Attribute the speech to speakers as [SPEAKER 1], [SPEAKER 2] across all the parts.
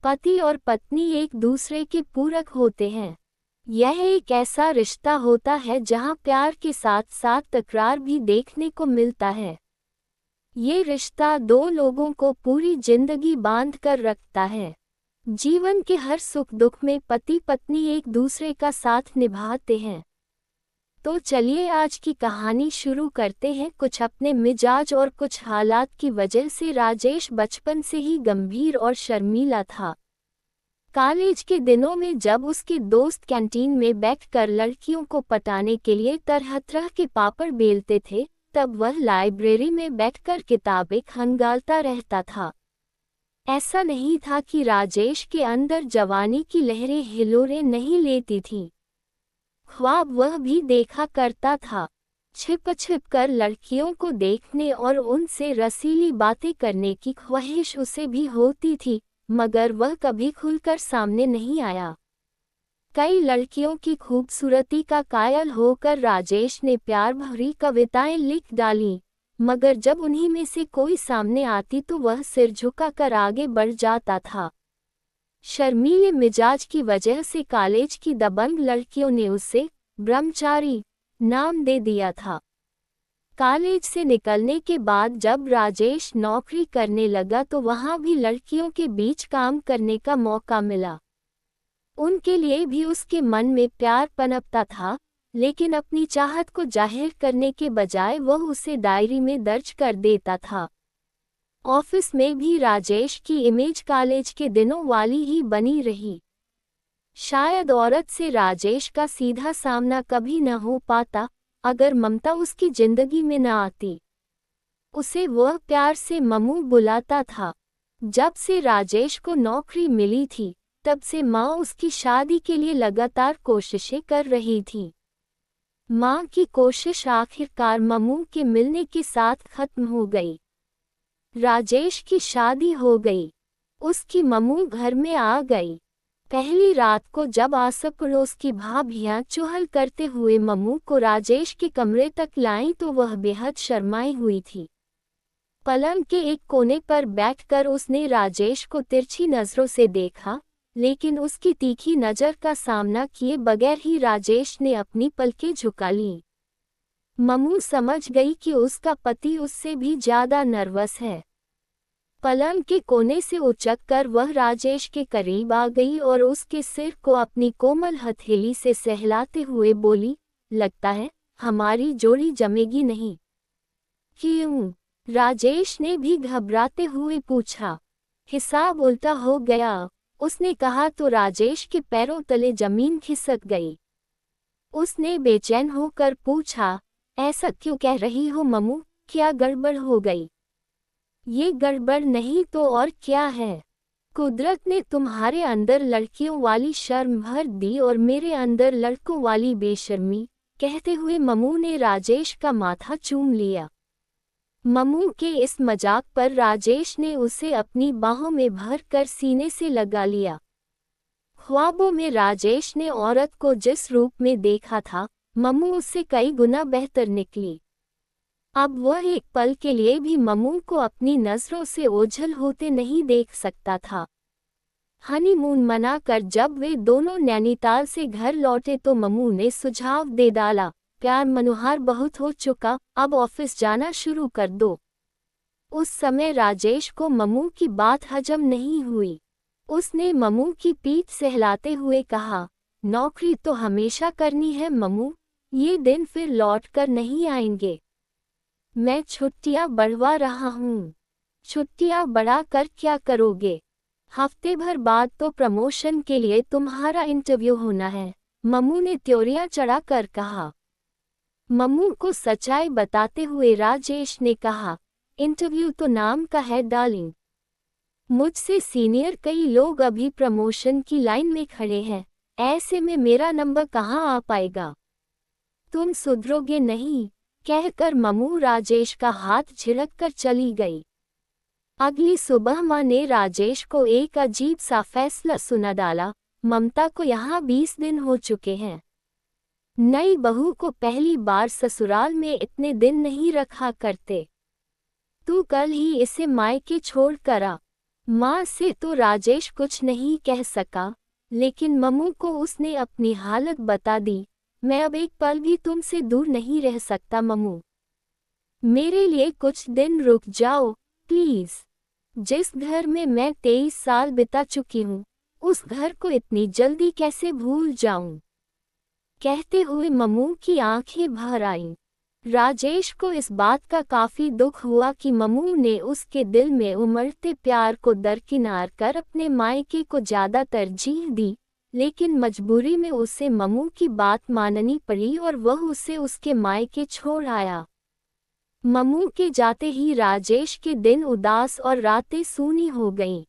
[SPEAKER 1] पति और पत्नी एक दूसरे के पूरक होते हैं। यह एक ऐसा रिश्ता होता है जहां प्यार के साथ साथ तकरार भी देखने को मिलता है। ये रिश्ता दो लोगों को पूरी जिंदगी बांध कर रखता है। जीवन के हर सुख दुख में पति पत्नी एक दूसरे का साथ निभाते हैं। तो चलिए आज की कहानी शुरू करते हैं। कुछ अपने मिजाज और कुछ हालात की वजह से राजेश बचपन से ही गंभीर और शर्मीला था। कॉलेज के दिनों में जब उसके दोस्त कैंटीन में बैठकर लड़कियों को पटाने के लिए तरह तरह के पापड़ बेलते थे, तब वह लाइब्रेरी में बैठकर किताबें खंगालता रहता था। ऐसा नहीं था कि राजेश के अंदर जवानी की लहरें हिलोरे नहीं लेती थीं। ख्वाब वह भी देखा करता था। छिप छिप कर लड़कियों को देखने और उनसे रसीली बातें करने की ख्वाहिश उसे भी होती थी, मगर वह कभी खुलकर सामने नहीं आया। कई लड़कियों की खूबसूरती का कायल होकर राजेश ने प्यार भरी कविताएं लिख डाली, मगर जब उन्हीं में से कोई सामने आती तो वह सिर झुकाकर आगे बढ़ जाता था। शर्मीले मिजाज की वजह से कॉलेज की दबंग लड़कियों ने उसे ब्रह्मचारी नाम दे दिया था। कॉलेज से निकलने के बाद जब राजेश नौकरी करने लगा तो वहां भी लड़कियों के बीच काम करने का मौका मिला। उनके लिए भी उसके मन में प्यार पनपता था, लेकिन अपनी चाहत को जाहिर करने के बजाय वह उसे डायरी में दर्ज कर देता था। ऑफिस में भी राजेश की इमेज कॉलेज के दिनों वाली ही बनी रही। शायद औरत से राजेश का सीधा सामना कभी न हो पाता अगर ममता उसकी जिंदगी में न आती। उसे वह प्यार से मम्मू बुलाता था। जब से राजेश को नौकरी मिली थी, तब से माँ उसकी शादी के लिए लगातार कोशिशें कर रही थी। माँ की कोशिश आखिरकार मम्मू के मिलने के साथ खत्म हो गई। राजेश की शादी हो गई। उसकी मम्मू घर में आ गई। पहली रात को जब आस पड़ोस की भाभियां चुहल करते हुए मम्मू को राजेश के कमरे तक लाईं तो वह बेहद शर्माई हुई थी। पलंग के एक कोने पर बैठकर उसने राजेश को तिरछी नजरों से देखा, लेकिन उसकी तीखी नज़र का सामना किए बगैर ही राजेश ने अपनी पलकें झुका लीं। मम्मू समझ गई कि उसका पति उससे भी ज्यादा नर्वस है। पलंग के कोने से उचककर वह राजेश के करीब आ गई और उसके सिर को अपनी कोमल हथेली से सहलाते हुए बोली, लगता है हमारी जोड़ी जमेगी नहीं। क्यों? राजेश ने भी घबराते हुए पूछा। हिसाब उल्टा हो गया, उसने कहा तो राजेश के पैरों तले जमीन खिसक गई। उसने बेचैन होकर पूछा, ऐसा क्यों कह रही हो मम्मू, क्या गड़बड़ हो गई? ये गड़बड़ नहीं तो और क्या है? कुदरत ने तुम्हारे अंदर लड़कियों वाली शर्म भर दी और मेरे अंदर लड़कों वाली बेशर्मी, कहते हुए मम्मू ने राजेश का माथा चूम लिया। मम्मू के इस मजाक पर राजेश ने उसे अपनी बाहों में भर कर सीने से लगा लिया। ख्वाबों में राजेश ने औरत को जिस रूप में देखा था, मम्मू उससे कई गुना बेहतर निकली। अब वह एक पल के लिए भी मम्मू को अपनी नज़रों से ओझल होते नहीं देख सकता था। हनीमून मनाकर जब वे दोनों नैनीताल से घर लौटे तो मम्मू ने सुझाव दे डाला, प्यार मनोहार बहुत हो चुका, अब ऑफिस जाना शुरू कर दो। उस समय राजेश को मम्मू की बात हजम नहीं हुई। उसने मम्मू की पीठ सहलाते हुए कहा, नौकरी तो हमेशा करनी है मम्मू, ये दिन फिर लौट कर नहीं आएंगे। मैं छुट्टियां बढ़वा रहा हूँ। छुट्टियां बढ़ा कर क्या करोगे? हफ्ते भर बाद तो प्रमोशन के लिए तुम्हारा इंटरव्यू होना है, मम्मू ने त्योरियां चढ़ाकर कहा। मम्मू को सच्चाई बताते हुए राजेश ने कहा, इंटरव्यू तो नाम का है डार्लिंग। मुझसे सीनियर कई लोग अभी प्रमोशन की लाइन में खड़े हैं, ऐसे में मेरा नंबर कहाँ आ पाएगा? तुम सुधरोगे नहीं, कहकर मम्मू राजेश का हाथ झिड़क कर चली गई। अगली सुबह माँ ने राजेश को एक अजीब सा फैसला सुना डाला, ममता को यहाँ 20 दिन हो चुके हैं। नई बहू को पहली बार ससुराल में इतने दिन नहीं रखा करते। तू कल ही इसे मायके छोड़ कर आ। माँ से तो राजेश कुछ नहीं कह सका, लेकिन मम्मू को उसने अपनी हालत बता दी। मैं अब एक पल भी तुमसे दूर नहीं रह सकता मम्मू। मेरे लिए कुछ दिन रुक जाओ प्लीज। जिस घर में मैं 23 साल बिता चुकी हूँ, उस घर को इतनी जल्दी कैसे भूल जाऊं? कहते हुए मम्मू की आंखें भर आईं। राजेश को इस बात का काफी दुख हुआ कि मम्मू ने उसके दिल में उमड़ते प्यार को दरकिनार कर अपने मायके को ज्यादा तरजीह दी, लेकिन मजबूरी में उसे मम्मू की बात माननी पड़ी और वह उसे उसके मायके छोड़ आया। मम्मू के जाते ही राजेश के दिन उदास और रातें सूनी हो गईं।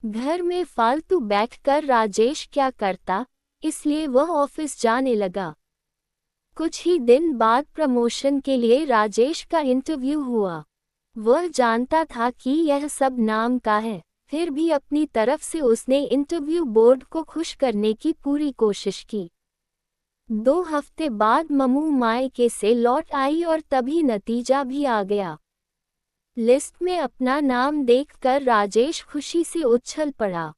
[SPEAKER 1] घर में फालतू बैठकर राजेश क्या करता, इसलिए वह ऑफिस जाने लगा। कुछ ही दिन बाद प्रमोशन के लिए राजेश का इंटरव्यू हुआ। वह जानता था कि यह सब नाम का है, फिर भी अपनी तरफ से उसने इंटरव्यू बोर्ड को खुश करने की पूरी कोशिश की। 2 हफ्ते बाद मम्मू मायके से लौट आई और तभी नतीजा भी आ गया। लिस्ट में अपना नाम देखकर राजेश खुशी से उछल पड़ा।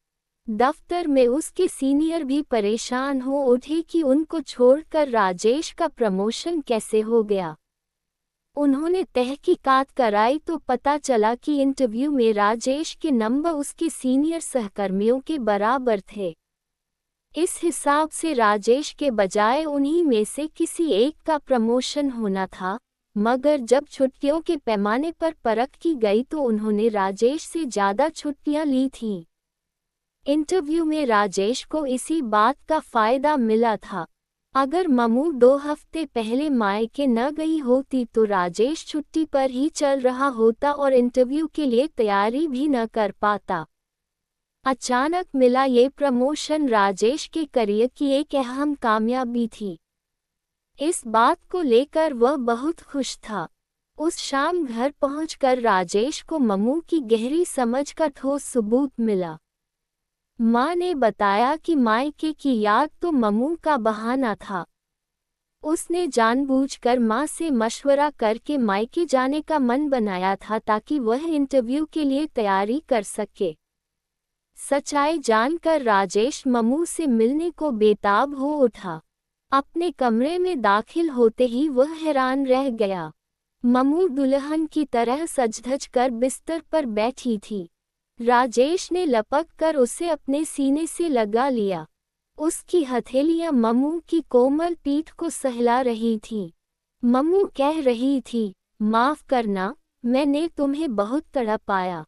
[SPEAKER 1] दफ्तर में उसके सीनियर भी परेशान हो उठे कि उनको छोड़कर राजेश का प्रमोशन कैसे हो गया। उन्होंने तहकीकात कराई तो पता चला कि इंटरव्यू में राजेश के नंबर उसके सीनियर सहकर्मियों के बराबर थे। इस हिसाब से राजेश के बजाय उन्हीं में से किसी एक का प्रमोशन होना था, मगर जब छुट्टियों के पैमाने पर परख की गई तो उन्होंने राजेश से ज़्यादा छुट्टियां ली थीं। इंटरव्यू में राजेश को इसी बात का फायदा मिला था। अगर मम्मू 2 हफ्ते पहले मायके न गई होती तो राजेश छुट्टी पर ही चल रहा होता और इंटरव्यू के लिए तैयारी भी न कर पाता। अचानक मिला ये प्रमोशन राजेश के करियर की एक अहम कामयाबी थी। इस बात को लेकर वह बहुत खुश था। उस शाम घर पहुंचकर राजेश को मम्मू की गहरी समझ का ठोस सबूत मिला। माँ ने बताया कि मायके की याद तो मम्मू का बहाना था। उसने जानबूझकर माँ से मशवरा करके मायके जाने का मन बनाया था ताकि वह इंटरव्यू के लिए तैयारी कर सके। सच्चाई जानकर राजेश मम्मू से मिलने को बेताब हो उठा। अपने कमरे में दाखिल होते ही वह हैरान रह गया। मम्मू दुल्हन की तरह सज-धज कर बिस्तर पर बैठी थी। राजेश ने लपक कर उसे अपने सीने से लगा लिया। उसकी हथेलियां मम्मू की कोमल पीठ को सहला रही थीं। मम्मू कह रही थी, माफ करना, मैंने तुम्हें बहुत तड़पाया,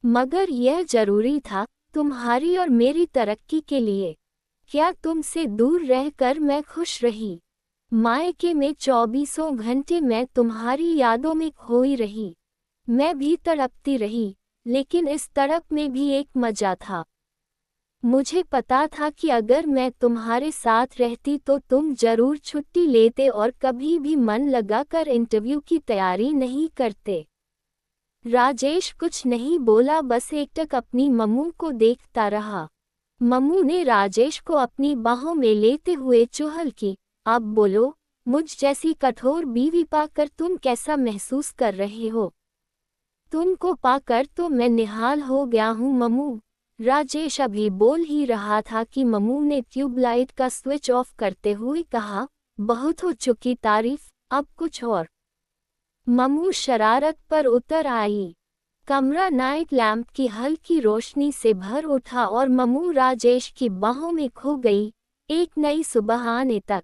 [SPEAKER 1] मगर यह जरूरी था, तुम्हारी और मेरी तरक्की के लिए। क्या तुमसे दूर रहकर मैं खुश रही? मायके में 24 घंटे मैं तुम्हारी यादों में खोई रही। मैं भी तड़पती रही, लेकिन इस तड़प में भी एक मजा था। मुझे पता था कि अगर मैं तुम्हारे साथ रहती तो तुम जरूर छुट्टी लेते और कभी भी मन लगाकर इंटरव्यू की तैयारी नहीं करते। राजेश कुछ नहीं बोला, बस एकटक अपनी मम्मू को देखता रहा। मम्मू ने राजेश को अपनी बाहों में लेते हुए चुहल की, अब बोलो, मुझ जैसी कठोर बीवी पाकर तुम कैसा महसूस कर रहे हो? तुमको पाकर तो मैं निहाल हो गया हूँ मम्मू। राजेश अभी बोल ही रहा था कि मम्मू ने ट्यूबलाइट का स्विच ऑफ करते हुए कहा, बहुत हो चुकी तारीफ, अब कुछ और। मम्मू शरारत पर उतर आई। कमरा नाइट लैंप की हल्की रोशनी से भर उठा और मम्मू राजेश की बाहों में खो गई। एक नई सुबह आने तक